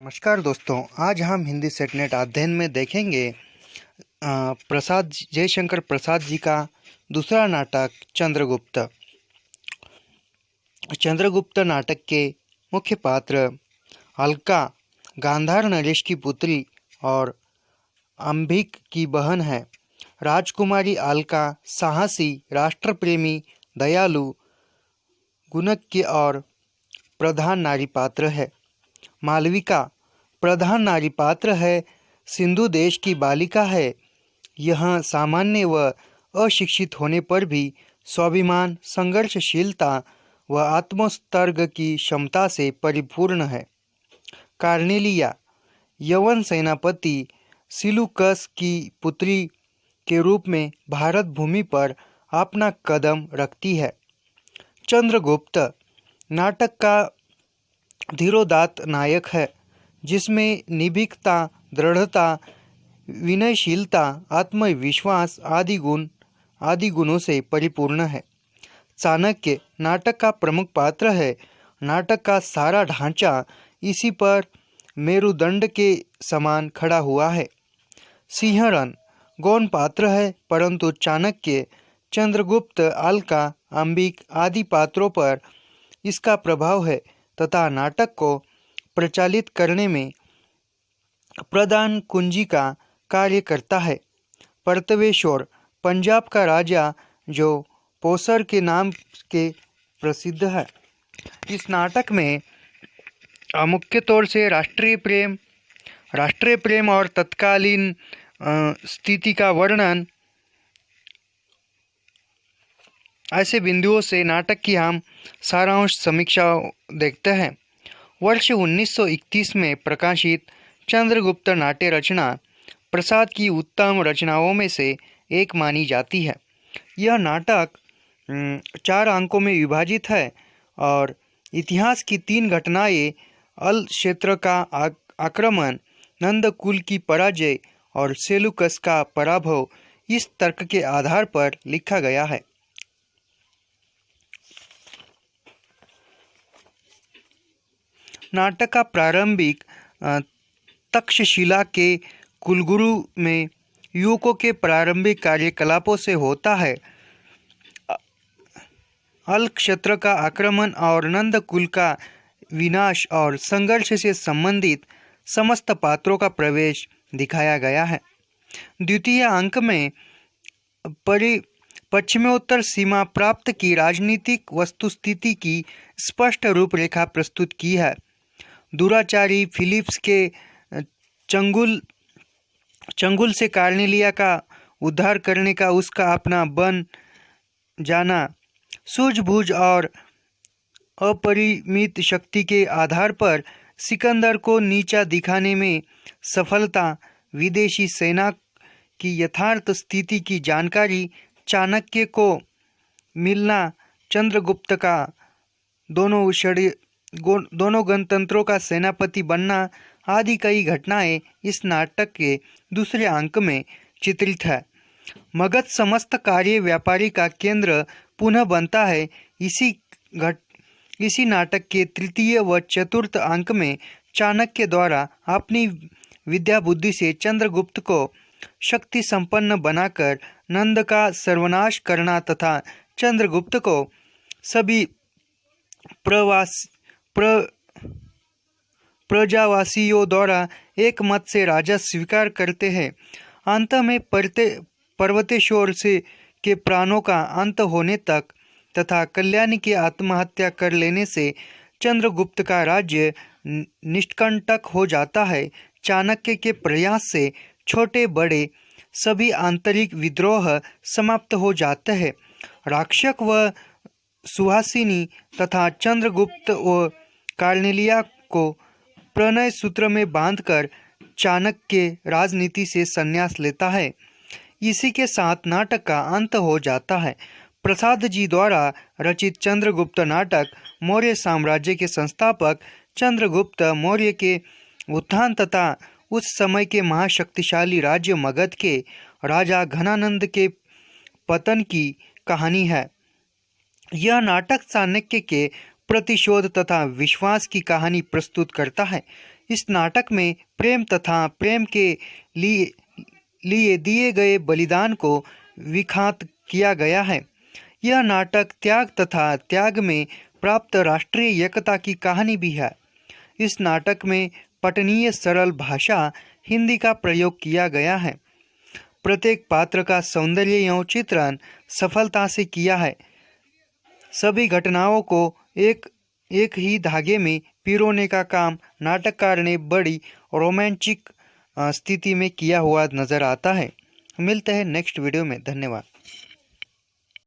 नमस्कार दोस्तों, आज हम हिंदी सेटनेट अध्ययन में देखेंगे प्रसाद जयशंकर प्रसाद जी का दूसरा नाटक चंद्रगुप्त। चंद्रगुप्त नाटक के मुख्य पात्र अलका गांधार नरेश की पुत्री और अंबिक की बहन है। राजकुमारी अलका साहसी, राष्ट्रप्रेमी, दयालु, गुणज्ञ और प्रधान नारी पात्र है। मालविका प्रधान नारी पात्र है, सिंधु देश की बालिका है। यह सामान्य व अशिक्षित होने पर भी स्वाभिमान, संघर्षशीलता व आत्मोत्सर्ग की क्षमता से परिपूर्ण है। कार्नेलिया यवन सेनापति सिलूकस की पुत्री के रूप में भारत भूमि पर अपना कदम रखती है। चंद्रगुप्त नाटक का धीरोदात्त नायक है, जिसमें निर्भीकता, दृढ़ता, विनयशीलता, आत्मविश्वास आदि गुणों से परिपूर्ण है। चाणक्य नाटक का प्रमुख पात्र है। नाटक का सारा ढांचा इसी पर मेरुदंड के समान खड़ा हुआ है। सिंहरण गौण पात्र है, परंतु चाणक्य, चंद्रगुप्त, अलका, अंबिक आदि पात्रों पर इसका प्रभाव है तथा नाटक को प्रचालित करने में प्रधान कुंजी का कार्य करता है। परतवेश्वर पंजाब का राजा जो पोसर के नाम के प्रसिद्ध है। इस नाटक में मुख्य तौर से राष्ट्रीय प्रेम और तत्कालीन स्थिति का वर्णन, ऐसे बिंदुओं से नाटक की हम सारांश समीक्षा देखते हैं। वर्ष 1931 में प्रकाशित चंद्रगुप्त नाट्य रचना प्रसाद की उत्तम रचनाओं में से एक मानी जाती है। यह नाटक 4 अंकों में विभाजित है और इतिहास की 3 घटनाएं, अल क्षेत्र का आक्रमण, नंदकुल की पराजय और सेलुकस का पराभव, इस तर्क के आधार पर लिखा गया है। नाटक का प्रारंभिक तक्षशिला के कुलगुरु में युवकों के प्रारंभिक कार्यकलापों से होता है। अल क्षेत्र का आक्रमण और नंदकुल का विनाश और संघर्ष से संबंधित समस्त पात्रों का प्रवेश दिखाया गया है। द्वितीय अंक में पश्चिमोत्तर सीमा प्राप्त की राजनीतिक वस्तुस्थिति की स्पष्ट रूपरेखा प्रस्तुत की है। दुराचारी फिलिप्स के चंगुल से कार्नेलिया का उद्धार करने का उसका अपना बन जाना, सूझबूझ और अपरिमित शक्ति के आधार पर सिकंदर को नीचा दिखाने में सफलता, विदेशी सेना की यथार्थ स्थिति की जानकारी चाणक्य को मिलना, चंद्रगुप्त का दोनों गणतंत्रों का सेनापति बनना आदि कई घटनाएं इस नाटक के दूसरे अंक में चित्रित है। मगध समस्त कार्य व्यापारी का केंद्र पुनः बनता है। इसी नाटक के तृतीय व चतुर्थ अंक में चाणक्य द्वारा अपनी विद्या बुद्धि से चंद्रगुप्त को शक्ति संपन्न बनाकर नंद का सर्वनाश करना तथा चंद्रगुप्त को सभी प्रजावासियों द्वारा एक मत से राजा स्वीकार करते हैं। अंत में पर्वतेश्वर से के प्राणों का अंत होने तक तथा कल्याणी की आत्महत्या कर लेने से चंद्रगुप्त का राज्य निष्कंटक हो जाता है। चाणक्य के प्रयास से छोटे बड़े सभी आंतरिक विद्रोह समाप्त हो जाते हैं। राक्षक व सुहासिनी तथा चंद्रगुप्त व कार्नेलिया को प्रणय सूत्र में बांधकर चाणक्य राजनीति से संन्यास लेता है। इसी के साथ नाटक का अंत हो जाता है। प्रसाद जी द्वारा रचित चंद्रगुप्त नाटक मौर्य साम्राज्य के संस्थापक चंद्रगुप्त मौर्य के उत्थान तथा उस समय के महाशक्तिशाली राज्य मगध के राजा घनानंद के पतन की कहानी है। यह नाटक चाणक्य के प्रतिशोध तथा विश्वास की कहानी प्रस्तुत करता है। इस नाटक में प्रेम तथा प्रेम के लिए दिए गए बलिदान को विख्यात किया गया है। यह नाटक त्याग तथा त्याग में प्राप्त राष्ट्रीय एकता की कहानी भी है। इस नाटक में पठनीय सरल भाषा हिंदी का प्रयोग किया गया है। प्रत्येक पात्र का सौंदर्य एवं चित्रण सफलता से किया है। सभी घटनाओं को एक ही धागे में पिरोने का काम नाटककार ने बड़ी रोमांचिक स्थिति में किया हुआ नजर आता है। मिलते हैं नेक्स्ट वीडियो में। धन्यवाद।